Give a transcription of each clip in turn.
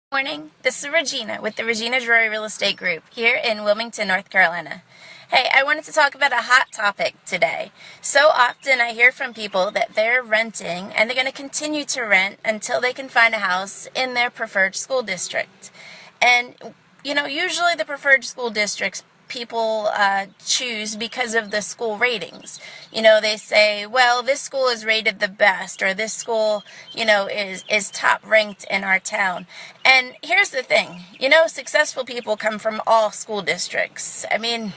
Morning, this is Regina with the Regina Drury Real Estate Group here in Wilmington, North Carolina. Hey, I wanted to talk about a hot topic today. So often I hear from people that they're renting and they're going to continue to rent until they can find a house in their preferred school district. And, usually the preferred school districts people choose because of the school ratings. They say, well, this school is rated the best, or this school, is top ranked in our town. And here's the thing, successful people come from all school districts. I mean,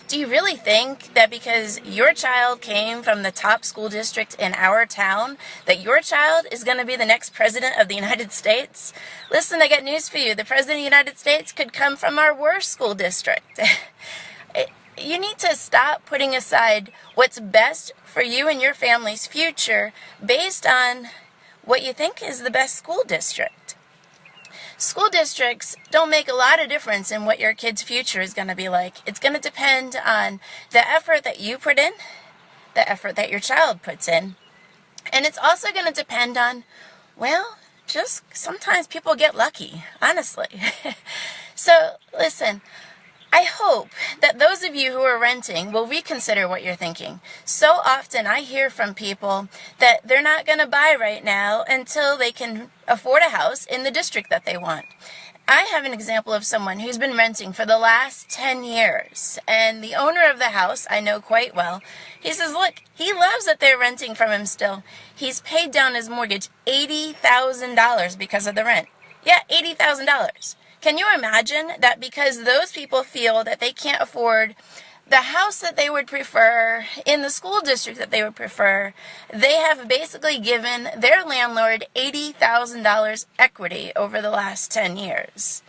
do you really think that because your child came from the top school district in our town, that your child is going to be the next president of the United States? Listen, I got news for you. The president of the United States could come from our worst school district. You need to stop putting aside what's best for you and your family's future based on what you think is the best school district. School districts don't make a lot of difference in what your kid's future is going to be like. It's going to depend on the effort that you put in, the effort that your child puts in, and it's also going to depend on, just sometimes people get lucky, honestly. So, listen, I hope that those of you who are renting will reconsider what you're thinking. So often I hear from people that they're not going to buy right now until they can afford a house in the district that they want. I have an example of someone who's been renting for the last 10 years, and the owner of the house I know quite well. He says, look, he loves that they're renting from him still. He's paid down his mortgage $80,000 because of the rent. Yeah, $80,000. Can you imagine that because those people feel that they can't afford the house that they would prefer in the school district that they would prefer, they have basically given their landlord $80,000 equity over the last 10 years.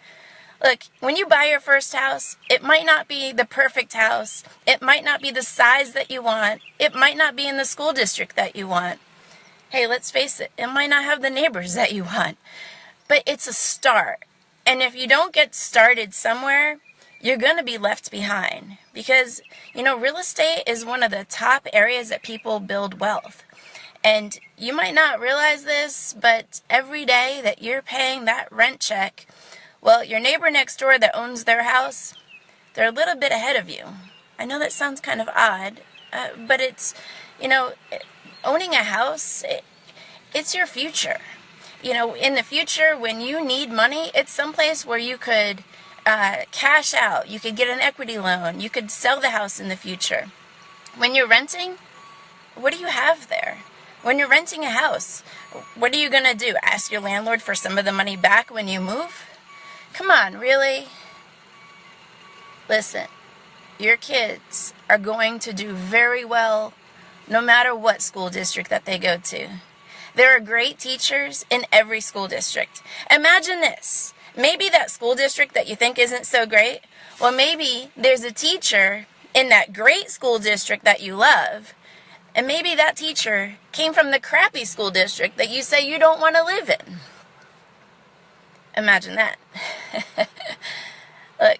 Look, when you buy your first house, it might not be the perfect house. It might not be the size that you want. It might not be in the school district that you want. Hey, let's face it, it might not have the neighbors that you want. But it's a start. And if you don't get started somewhere, you're going to be left behind. Because, real estate is one of the top areas that people build wealth. And you might not realize this, but every day that you're paying that rent check, well, your neighbor next door that owns their house, they're a little bit ahead of you. I know that sounds kind of odd, but it's, owning a house, it's your future. In the future, when you need money, it's someplace where you could cash out. You could get an equity loan. You could sell the house in the future. When you're renting, what do you have there? When you're renting a house, what are you going to do? Ask your landlord for some of the money back when you move? Come on, really? Listen, your kids are going to do very well no matter what school district that they go to. There are great teachers in every school district. Imagine this. Maybe that school district that you think isn't so great, well, maybe there's a teacher in that great school district that you love, and maybe that teacher came from the crappy school district that you say you don't want to live in. Imagine that. Look,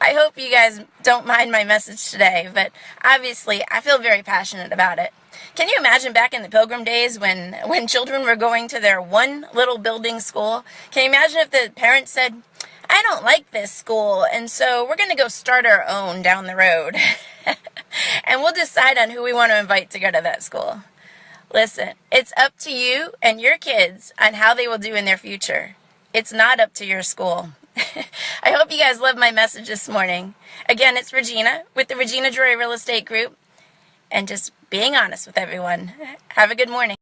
I hope you guys don't mind my message today, but obviously I feel very passionate about it. Can you imagine back in the Pilgrim days when children were going to their one little building school? Can you imagine if the parents said, I don't like this school, and so we're going to go start our own down the road. And we'll decide on who we want to invite to go to that school. Listen, it's up to you and your kids on how they will do in their future. It's not up to your school. I hope you guys love my message this morning. Again, it's Regina with the Regina Drury Real Estate Group. And just being honest with everyone. Have a good morning.